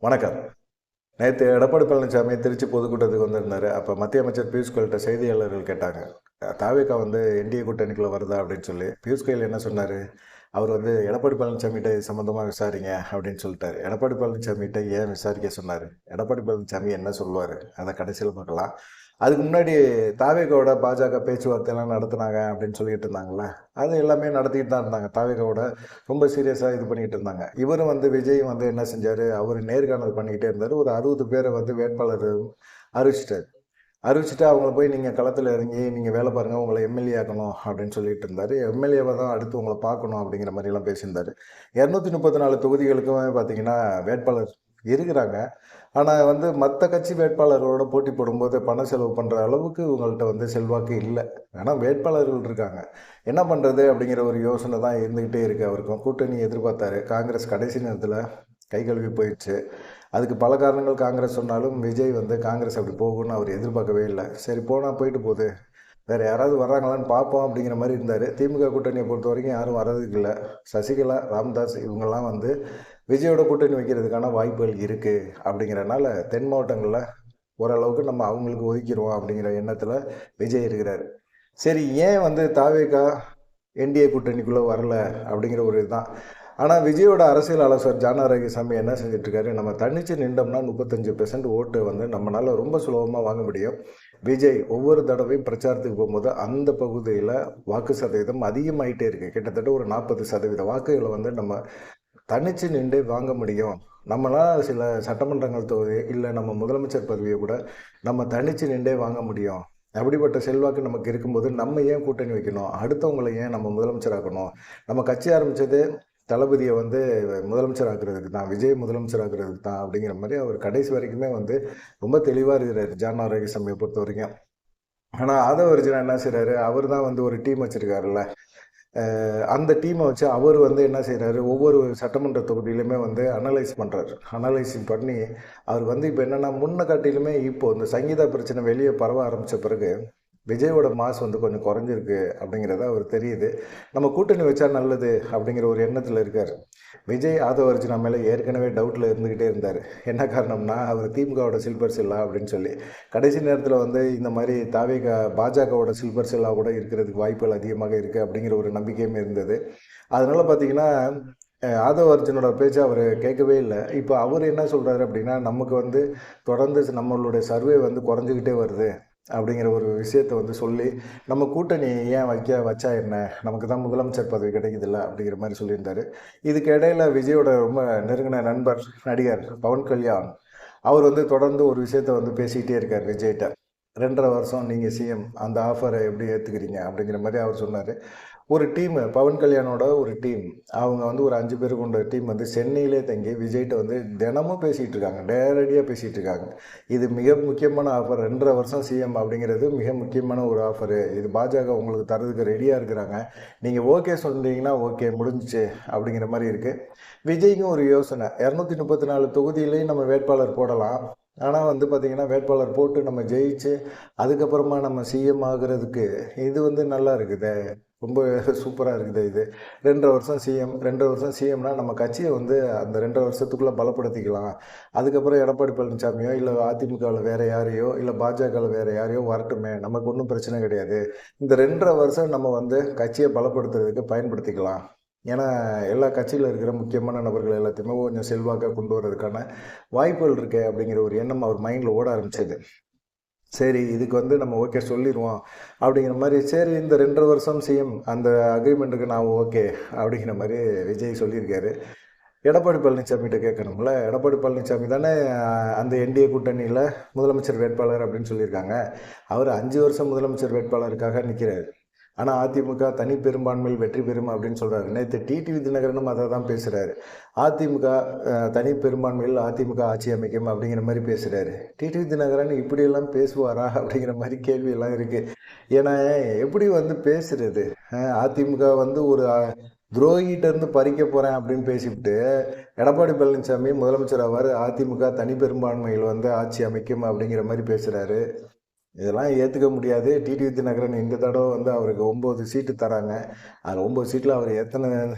வணக்கம். நேற்று எடப்பாடி பழனிசாமி திருச்சி பொதுக்கூட்டத்துக்கு வந்திருந்தார். அப்போ மத்திய அமைச்சர் பியூஷ் கோயல்கிட்ட செய்தியாளர்கள் கேட்டாங்க, தாவேகா என்டிஏ கூட்டணிக்குள்ளே வருதா அப்படின்னு சொல்லி. பியூஷ் கோயல் என்ன சொன்னார்? அவர் எடப்பாடி பழனிசாமிகிட்ட இது சம்மந்தமாக விசாரிங்க அப்படின்னு சொல்லிட்டாரு. எடப்பாடி பழனிசாமிகிட்ட ஏன் விசாரிக்க சொன்னார்? எடப்பாடி பழனிசாமி என்ன சொல்லுவார்? அதை கடைசியில் பார்க்கலாம். அதுக்கு முன்னாடி தாவேகாவோட பாஜக பேச்சுவார்த்தையெல்லாம் நடத்துனாங்க அப்படின்னு சொல்லிட்டு இருந்தாங்களே, அது எல்லாமே நடத்திக்கிட்டு தான் இருந்தாங்க. தாவேகாவோட ரொம்ப சீரியஸாக இது பண்ணிக்கிட்டு இருந்தாங்க. இவரும் விஜய் என்ன செஞ்சார்? அவர் நேர்காணல் பண்ணிக்கிட்டே இருந்தார். ஒரு 60 பேரை வேட்பாளர் அறிவிச்சிட்டார். அறிவிச்சுட்டு அவங்கள போய் நீங்கள் களத்தில் இறங்கி நீங்கள் வேலை பாருங்கள், உங்களை எம்எல்ஏ ஆக்கணும் அப்படின்னு சொல்லிட்டு இருந்தார். எம்எல்ஏவை தான் அடுத்து உங்களை பார்க்கணும் அப்படிங்கிற மாதிரிலாம் பேசியிருந்தார். 234 தொகுதிகளுக்குமே பார்த்தீங்கன்னா வேட்பாளர் இருக்கிறாங்க. ஆனால் மற்ற கட்சி வேட்பாளர்களோட போட்டி போடும்போது பண செலவு பண்ணுற அளவுக்கு இவங்கள்ட்ட செல்வாக்கு இல்லை. ஆனால் வேட்பாளர்கள் இருக்காங்க. என்ன பண்ணுறது அப்படிங்கிற ஒரு யோசனை தான் இருந்துக்கிட்டே இருக்குது. அவருக்கும் கூட்டணி எதிர்பார்த்தாரு. காங்கிரஸ் கடைசி நேரத்தில் கை கழுவி போயிடுச்சு. அதுக்கு பல காரணங்கள் காங்கிரஸ் சொன்னாலும் விஜய் காங்கிரஸ் அப்படி போகும்னு அவர் எதிர்பார்க்கவே இல்லை. சரி போனால் போயிட்டு போகுது, வேறு யாராவது வர்றாங்களான்னு பார்ப்போம் அப்படிங்கிற மாதிரி இருந்தார். திமுக கூட்டணியை பொறுத்த வரைக்கும் யாரும் வர்றதுக்கு இல்லை. சசிகலா, ராம்தாஸ் இவங்கெல்லாம் விஜயோட கூட்டணி வைக்கிறதுக்கான வாய்ப்புகள் இருக்குது. அப்படிங்கிறனால தென் மாவட்டங்களில் ஓரளவுக்கு நம்ம அவங்களுக்கு ஒதுக்கிடுவோம் அப்படிங்கிற எண்ணத்தில் விஜய் இருக்கிறார். சரி, ஏன் தாவேகா என்டிஏ கூட்டணிக்குள்ளே வரல அப்படிங்கிற ஒரு இதுதான். ஆனால் விஜயோட அரசியல் ஆலோசகர் ஜான் ஆரோக்கியசாமி என்ன செஞ்சிட்ருக்காரு? நம்ம தனிச்சு நின்றோம்னா 35% ஓட்டு நம்மளால் ரொம்ப சுலபமாக வாங்க முடியும். விஜய் ஒவ்வொரு தடவையும் பிரச்சாரத்துக்கு போகும்போது அந்த பகுதியில் வாக்கு சதவீதம் அதிகமாகிட்டே இருக்குது. கிட்டத்தட்ட ஒரு 40% வாக்குகளை நம்ம தனிச்சு நின்று வாங்க முடியும். நம்மளால் சில சட்டமன்றங்கள் தொகுதி இல்லை நம்ம முதலமைச்சர் பதவியை கூட நம்ம தனிச்சு நின்றே வாங்க முடியும். அப்படிப்பட்ட செல்வாக்கு நமக்கு இருக்கும்போது நம்ம ஏன் கூட்டணி வைக்கணும்? அடுத்தவங்களை ஏன் நம்ம முதலமைச்சராக்கணும்? நம்ம கட்சி ஆரம்பித்தது தளபதியை முதலமைச்சர் ஆக்குறதுக்கு தான், விஜய் முதலமைச்சர் ஆக்குறதுக்கு தான் அப்படிங்கிற மாதிரி அவர் கடைசி வரைக்குமே ரொம்ப தெளிவாக இருக்கிறார் ஜான் ஆரோக்கியசாமியை பொறுத்த வரைக்கும். ஆனால் ஆதவர்ஜுனா என்ன செய்கிறாரு? அவர் தான் ஒரு டீம் வச்சுருக்காருல்ல, அந்த டீமை வச்சு அவர் என்ன செய்கிறாரு? ஒவ்வொரு சட்டமன்ற தொகுதியிலுமே அனலைஸ் பண்ணுறாரு. அனலைசிங் பண்ணி அவர் இப்போ என்னென்னா முன்ன காட்டிலுமே இப்போது இந்த சங்கீதா பிரச்சனை வெளியே பரவ ஆரம்பித்த பிறகு விஜயோட மாஸ் கொஞ்சம் குறைஞ்சிருக்கு அப்படிங்கிறத அவர் தெரியுது. நம்ம கூட்டணி வச்சா நல்லது அப்படிங்கிற ஒரு எண்ணத்தில் இருக்கார். விஜய் ஆதவர்ஜுனா மேலே ஏற்கனவே டவுட்டில் இருந்துக்கிட்டே இருந்தார். என்ன காரணம்னா அவர் திமுகவோட சில்பர் செல்லா அப்படின்னு சொல்லி. கடைசி நேரத்தில் இந்த மாதிரி பாஜகவோட சில்பர் செல்லா கூட இருக்கிறதுக்கு வாய்ப்புகள் அதிகமாக இருக்குது அப்படிங்கிற ஒரு நம்பிக்கையுமே இருந்தது. அதனால் பார்த்திங்கன்னா ஆதவர்ஜுனோட பேச்சு அவர் கேட்கவே இல்லை. இப்போ அவர் என்ன சொல்கிறாரு அப்படின்னா, நமக்கு தொடர்ந்து நம்மளுடைய சர்வே குறைஞ்சிக்கிட்டே வருது அப்படிங்கிற ஒரு விஷயத்தை சொல்லி நம்ம கூட்டணி ஏன் வச்சா என்ன, நமக்கு தான் முதலமைச்சர் பதவி கிடைக்குதில்ல அப்படிங்கிற மாதிரி சொல்லியிருந்தார். இதுக்கு இடையில் விஜயோட ரொம்ப நெருங்கின நண்பர் நடிகர் பவன் கல்யாண் அவர் தொடர்ந்து ஒரு விஷயத்தை பேசிக்கிட்டே இருக்கார் விஜய்கிட்ட. 2.5 வருஷம் நீங்கள் சிஎம், அந்த ஆஃபரை எப்படி ஏற்றுக்கிறீங்க அப்படிங்கிற மாதிரி அவர் சொன்னார். ஒரு டீம், பவன் கல்யாணோட ஒரு டீம், அவங்க ஒரு 5 பேர் கொண்ட டீம் சென்னையிலே தங்கி விஜய்கிட்ட தினமும் பேசிகிட்டு இருக்காங்க, நேரடியாக பேசிகிட்டு இருக்காங்க. இது மிக முக்கியமான ஆஃபர். 2.5 வருஷம் சிஎம் அப்படிங்கிறது மிக முக்கியமான ஒரு ஆஃபரு. இது பாஜக உங்களுக்கு தரதுக்கு ரெடியாக இருக்கிறாங்க. நீங்கள் ஓகே சொல்கிறீங்கன்னா ஓகே, முடிஞ்சிச்சு அப்படிங்கிற மாதிரி இருக்குது. விஜய்க்கும் ஒரு யோசனை, 234 தொகுதியிலையும் நம்ம வேட்பாளர் போடலாம். ஆனால் பார்த்திங்கன்னா வேட்பாளர் போட்டு நம்ம ஜெயிச்சு அதுக்கப்புறமா நம்ம சிஎம் ஆகுறதுக்கு இது நல்லா இருக்குது, ரொம்ப சூப்பராக இருக்குது. இது 2.5 வருஷம் சிஎம், 2.5 வருஷம் சிஎம்னா நம்ம கட்சியை அந்த 2.5 வருஷத்துக்குள்ளே பலப்படுத்திக்கலாம். அதுக்கப்புறம் எடப்பாடி பழனிசாமியோ இல்லை அதிமுகவில் வேறு யாரையோ இல்லை பாஜகவில் வேறு யாரையோ வரட்டுமே, நமக்கு ஒன்றும் பிரச்சனை கிடையாது. இந்த 2.5 வருஷம் நம்ம கட்சியை பலப்படுத்துறதுக்கு பயன்படுத்திக்கலாம். ஏன்னா எல்லா கட்சியில் இருக்கிற முக்கியமான நபர்கள் எல்லாத்தையுமே கொஞ்சம் செல்வாக்காக கொண்டு வர்றதுக்கான வாய்ப்புகள் இருக்கு அப்படிங்கிற ஒரு எண்ணம் அவர் மைண்டில் ஓட ஆரம்பிச்சது. சரி, இதுக்கு நம்ம ஓகே சொல்லிடுவோம் அப்படிங்கிற மாதிரி. சரி, இந்த 2.5 வருஷம் சிஎம் அந்த அக்ரிமெண்ட்டுக்கு நான் ஓகே அப்படிங்கிற மாதிரி விஜய் சொல்லியிருக்காரு. எடப்பாடி பழனிசாமிகிட்ட கேட்கணும்ல. எடப்பாடி பழனிசாமி தானே அந்த என்டிஏ கூட்டணியில் முதலமைச்சர் வேட்பாளர் அப்படின்னு சொல்லியிருக்காங்க. அவர் 5 வருஷம் முதலமைச்சர் வேட்பாளருக்காக நிற்கிறார். ஆனால் அதிமுக தனி பெரும்பான்மையில் வெற்றி பெறும் அப்படின்னு சொல்கிறாரு. நேற்று டிடிவி தினகரனும் அதை தான் பேசுகிறாரு. அதிமுக தனி பெரும்பான்மையில் அதிமுக ஆட்சி அமைக்கும் அப்படிங்கிற மாதிரி பேசுகிறாரு. டிடிவி தினகரன் இப்படியெல்லாம் பேசுவாரா அப்படிங்கிற மாதிரி கேள்வியெல்லாம் இருக்குது. ஏன்னா எப்படி பேசுகிறது? அதிமுக ஒரு துரோகிகிட்டேருந்து பறிக்க போகிறேன் அப்படின்னு பேசிவிட்டு எடப்பாடி பழனிசாமி முதலமைச்சர் ஆவார், அதிமுக தனி பெரும்பான்மையில் ஆட்சி அமைக்கும் அப்படிங்கிற மாதிரி பேசுகிறாரு. இதெல்லாம் ஏற்றுக்க முடியாது. டிடிவி தினகரன் இந்த தடவை அவருக்கு 9 சீட்டு தராங்க. அதில் 9 சீட்டில் அவர் எத்தனை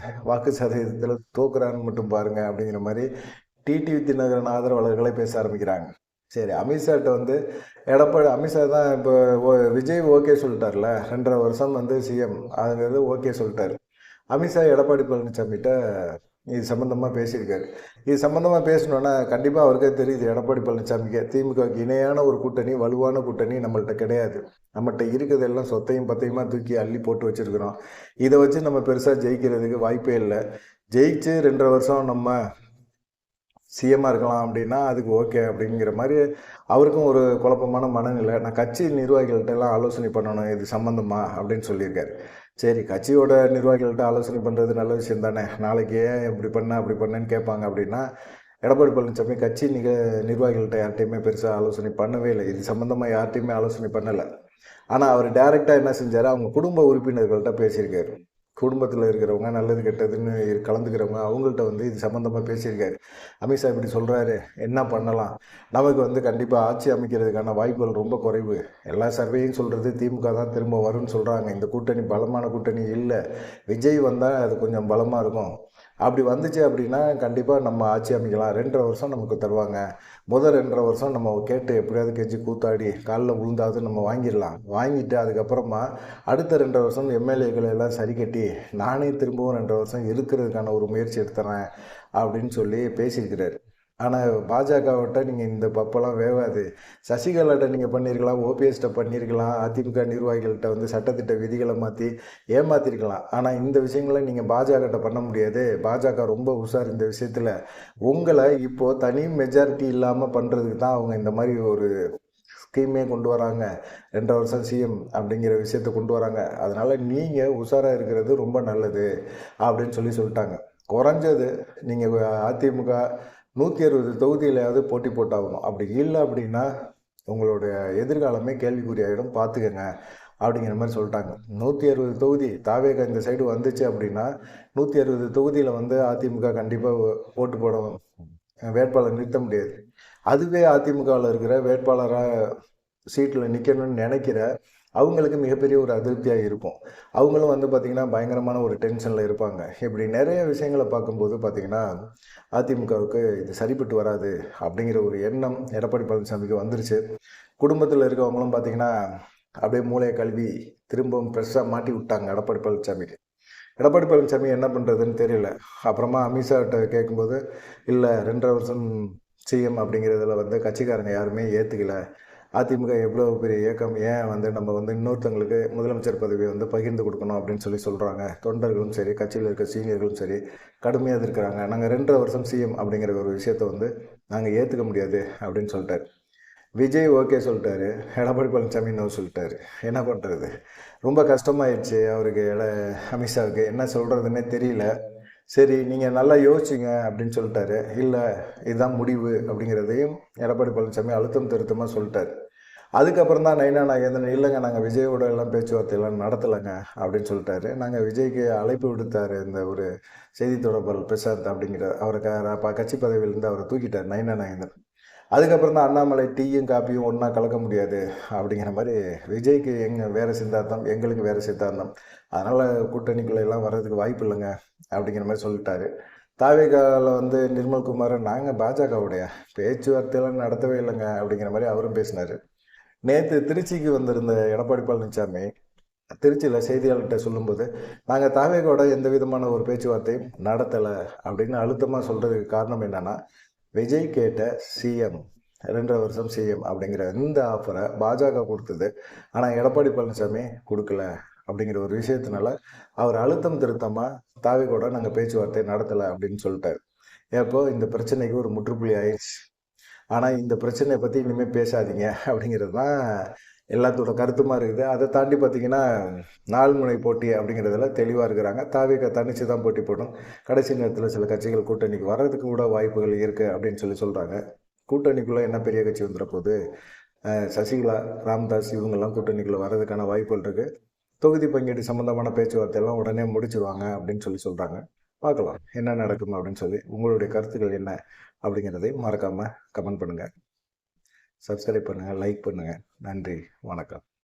வாக்கு சதவீதத்தில் தோக்குறான்னு மட்டும் பாருங்கள் அப்படிங்கிற மாதிரி டிடிவி தினகரன் ஆதரவாளர்களே பேச ஆரம்பிக்கிறாங்க. சரி, அமித்ஷாட்ட வந்து எடப்பாடி அமித்ஷா தான் இப்போ விஜய் ஓகே சொல்லிட்டார்ல, 2.5 வருஷம் வந்து சிஎம் அதுங்கிறது ஓகே சொல்லிட்டாரு. அமித்ஷா எடப்பாடி பழனிசாமிகிட்ட இது சம்மந்தமாக பேசியிருக்காரு. இது சம்மந்தமாக பேசணுன்னா கண்டிப்பாக அவருக்கே தெரியுது, எடப்பாடி பழனிசாமிக்கு திமுகவுக்கு இணையான ஒரு கூட்டணி, வலுவான கூட்டணி நம்மள்கிட்ட கிடையாது. நம்மகிட்ட இருக்கிறதெல்லாம் சொத்தையும் பத்தையுமா தூக்கி அள்ளி போட்டு வச்சுருக்கிறோம். இதை வச்சு நம்ம பெருசாக ஜெயிக்கிறதுக்கு வாய்ப்பே இல்லை. ஜெயிச்சு 2.5 வருஷம் நம்ம சிஎம்மாக இருக்கலாம் அப்படின்னா அதுக்கு ஓகே அப்படிங்கிற மாதிரி அவருக்கும் ஒரு குழப்பமான மனநிலை. நான் கட்சி நிர்வாகிகள்கிட்ட எல்லாம் ஆலோசனை பண்ணணும் இது சம்மந்தமா அப்படின்னு சொல்லியிருக்காரு. சரி, கட்சியோட நிர்வாகிகள்கிட்ட ஆலோசனை பண்ணுறது நல்ல விஷயம் தானே. நாளைக்கு ஏன் இப்படி பண்ண அப்படி பண்ணேன்னு கேட்பாங்க அப்படின்னா, எடப்பாடி பழனிசாமி கட்சி நிர்வாகிகள்கிட்ட யார்கிட்டையுமே பெருசாக ஆலோசனை பண்ணவே இல்லை. இது சம்மந்தமாக யார்கிட்டையுமே ஆலோசனை பண்ணலை. ஆனால் அவர் டைரெக்டாக என்ன செஞ்சார், அவங்க குடும்ப உறுப்பினர்கள்ட்ட பேசியிருக்காரு. குடும்பத்தில் இருக்கிறவங்க, நல்லது கெட்டதுன்னு கலந்துக்கிறவங்க, அவங்கள்ட்ட வந்து இது சம்மந்தமாக பேசியிருக்காரு. அமித்ஷா இப்படி சொல்கிறாரு, என்ன பண்ணலாம், நமக்கு வந்து கண்டிப்பாக ஆட்சி அமைக்கிறதுக்கான வாய்ப்புகள் ரொம்ப குறைவு. எல்லா சர்வேயும் சொல்கிறது திமுக தான் திரும்ப வரும்னு சொல்கிறாங்க. இந்த கூட்டணி பலமான கூட்டணி இல்லை. விஜய் வந்தால் அது கொஞ்சம் பலமாக இருக்கும். அப்படி வந்துச்சு அப்படின்னா கண்டிப்பாக நம்ம ஆட்சி அமைக்கலாம். 2.5 வருஷம் நமக்கு தருவாங்க. முதல் 2.5 வருஷம் நம்ம கேட்டு எப்படியாவது கெஞ்சி கூத்தாடி காலில் விழுந்தாவது நம்ம வாங்கிடலாம். வாங்கிட்டு அதுக்கப்புறமா அடுத்த 2.5 வருஷம் எம்எல்ஏக்களை எல்லாம் சரி கட்டி நானே திரும்பவும் 2.5 வருஷம் இருக்கிறதுக்கான ஒரு முயற்சி எடுத்துறேன் அப்படின்னு சொல்லி பேசியிருக்கிறாரு. ஆனால் பாஜகவிட்ட நீங்கள் இந்த பப்பெல்லாம் வேவாது. சசிகலாட்ட நீங்கள் பண்ணியிருக்கலாம், ஓபிஎஸ்கிட்ட பண்ணியிருக்கலாம், அதிமுக நிர்வாகிகள்கிட்ட வந்து சட்டத்திட்ட விதிகளை மாற்றி ஏமாற்றிருக்கலாம். ஆனால் இந்த விஷயங்களை நீங்கள் பாஜகட்ட பண்ண முடியாது. பாஜக ரொம்ப உஷார் இந்த விஷயத்தில். உங்களை இப்போது தனி மெஜாரிட்டி இல்லாமல் பண்ணுறதுக்கு தான் அவங்க இந்த மாதிரி ஒரு ஸ்கீமே கொண்டு வராங்க. 2.5 வருஷம் சிஎம் அப்படிங்கிற விஷயத்தை கொண்டு வராங்க. அதனால் நீங்கள் உஷாராக இருக்கிறது ரொம்ப நல்லது அப்படின்னு சொல்லிட்டாங்க. குறைஞ்சது நீங்கள் அதிமுக 160 தொகுதியிலையாவது போட்டி போட்டாகணும். அப்படி இல்லை அப்படின்னா உங்களுடைய எதிர்காலமே கேள்விக்குறியாயிடும், பார்த்துக்கங்க அப்படிங்கிற மாதிரி சொல்லிட்டாங்க. 160 தொகுதி தாவேக இந்த சைடு வந்துச்சு அப்படின்னா 160 தொகுதியில் வந்து அதிமுக கண்டிப்பாக ஓட்டு போடும், வேட்பாளர் நிறுத்த முடியாது. அதுவே அதிமுகவில் இருக்கிற வேட்பாளராக சீட்டில் நிற்கணும்னு நினைக்கிற அவங்களுக்கு மிகப்பெரிய ஒரு அதிருப்தியாக இருக்கும். அவங்களும் வந்து பார்த்திங்கன்னா பயங்கரமான ஒரு டென்ஷனில் இருப்பாங்க. இப்படி நிறைய விஷயங்களை பார்க்கும்போது பார்த்திங்கன்னா அதிமுகவுக்கு இது சரிப்பட்டு வராது அப்படிங்கிற ஒரு எண்ணம் எடப்பாடி பழனிசாமிக்கு வந்துருச்சு. குடும்பத்தில் இருக்கவங்களும் பார்த்திங்கன்னா அப்படியே மூளையை கழுவி திரும்பவும் ஃப்ரெஷ்ஷாக மாட்டி விட்டாங்க எடப்பாடி பழனிசாமிக்கு. எடப்பாடி பழனிசாமி என்ன பண்ணுறதுன்னு தெரியல. அப்புறமா அமித்ஷாட்ட கேட்கும்போது, இல்லை 2.5 வருஷம் சிஎம் அப்படிங்கிறதுல வந்து கட்சிக்காரங்க யாருமே ஏற்றுக்கலை. அதிமுக எவ்வளோ பெரிய இயக்கம், ஏன் வந்து நம்ம வந்து இன்னொருத்தங்களுக்கு முதலமைச்சர் பதவியை வந்து பகிர்ந்து கொடுக்கணும் அப்படின்னு சொல்கிறாங்க. தொண்டர்களும் சரி, கட்சியில் இருக்க சீனியர்களும் சரி கடுமையாக இருக்கிறாங்க. நாங்கள் 2.5 வருஷம் சிஎம் அப்படிங்கிற ஒரு விஷயத்தை வந்து நாங்கள் ஏற்றுக்க முடியாது அப்படின்னு சொல்லிட்டார். விஜய் ஓகே சொல்லிட்டாரு, எடப்பாடி பழனிசாமி நோ சொல்லிட்டாரு. என்ன பண்ணுறது, ரொம்ப கஷ்டமாயிடுச்சு அவருக்கு. அமித்ஷாவுக்கு என்ன சொல்கிறதுன்னே தெரியல. சரி, நீங்கள் நல்லா யோசிச்சிங்க அப்படின்னு சொல்லிட்டாரு. இல்லை, இதுதான் முடிவு அப்படிங்கிறதையும் எடப்பாடி பழனிசாமி அழுத்தம் திருத்தமாக சொல்லிட்டார். அதுக்கப்புறம் தான் நைனா நாகேந்திரன், இல்லைங்க நாங்கள் விஜயோட எல்லாம் பேச்சுவார்த்தையெல்லாம் நடத்தலைங்க அப்படின்னு சொல்லிட்டாரு. நாங்கள் விஜய்க்கு அழைப்பு விடுத்தார் இந்த ஒரு செய்தி தொடர்பாளர் பிரசாந்த் அப்படிங்கிற அவரை கட்சி பதவியிலேருந்து அவரை தூக்கிட்டார் நைனா நாகேந்திரன். அதுக்கப்புறம் தான் அண்ணாமலை டீயும் காப்பியும் ஒன்றா கலக்க முடியாது அப்படிங்கிற மாதிரி, விஜய்க்கு வேறு சித்தாந்தம், எங்களுக்கு வேறு சித்தாந்தம், அதனால் கூட்டணிக்குள்ளே எல்லாம் வர்றதுக்கு வாய்ப்பு இல்லைங்க அப்படிங்கிற மாதிரி சொல்லிட்டாரு. தாவேகாவில் வந்து நிர்மல்குமார், நாங்கள் பாஜகவுடைய பேச்சுவார்த்தையெல்லாம் நடத்தவே இல்லைங்க அப்படிங்கிற மாதிரி அவரும் பேசினார். நேற்று திருச்சிக்கு வந்திருந்த எடப்பாடி பழனிசாமி திருச்சியில் செய்தியாளர்கிட்ட சொல்லும்போது, நாங்கள் தாவேகாவோட எந்த விதமான ஒரு பேச்சுவார்த்தையும் நடத்தலை அப்படின்னு அழுத்தமாக சொல்கிறதுக்கு காரணம் என்னென்னா, விஜய் கேட்ட சிஎம் 2.5 வருஷம் சிஎம் அப்படிங்கிற இந்த ஆஃபரை பாஜக கொடுத்தது. ஆனால் எடப்பாடி பழனிசாமி கொடுக்கல அப்படிங்கிற ஒரு விஷயத்தினால அவர் அழுத்தம் திருத்தமாக தாவேகோட நாங்கள் பேச்சுவார்த்தை நடத்தலை அப்படின்னு சொல்லிட்டார். எப்போ இந்த பிரச்சனைக்கு ஒரு முற்றுப்புள்ளி ஆயிடுச்சு. ஆனால் இந்த பிரச்சனையை பற்றி இனிமேல் பேசாதீங்க அப்படிங்கிறது தான் எல்லாத்தோட கருத்துமா இருக்குது. அதை தாண்டி பார்த்திங்கன்னா 4 முனை போட்டி அப்படிங்கிறதுல தெளிவாக இருக்கிறாங்க. தாவேகா தனித்து தான் போட்டி போடும். கடைசி நேரத்தில் சில கட்சிகள் கூட்டணிக்கு வர்றதுக்கு கூட வாய்ப்புகள் இருக்குது அப்படின்னு சொல்கிறாங்க. கூட்டணிக்குள்ளே என்ன பெரிய கட்சி வந்துட போகுது, சசிகலா, ராமதாஸ் இவங்கெல்லாம் கூட்டணிக்குள்ளே வர்றதுக்கான வாய்ப்புகள் இருக்குது. தொகுதி பங்கீடு சம்மந்தமான பேச்சுவார்த்தையெல்லாம் உடனே முடிச்சுடுவாங்க அப்படின்னு சொல்கிறாங்க. பார்க்கலாம் என்ன நடக்கும் அப்படின்னு சொல்லி. உங்களுடைய கருத்துக்கள் என்ன அப்படிங்கிறதை மறக்காமல் கமெண்ட் பண்ணுங்கள், சப்ஸ்கிரைப் பண்ணுங்கள், லைக் பண்ணுங்கள். நன்றி, வணக்கம்.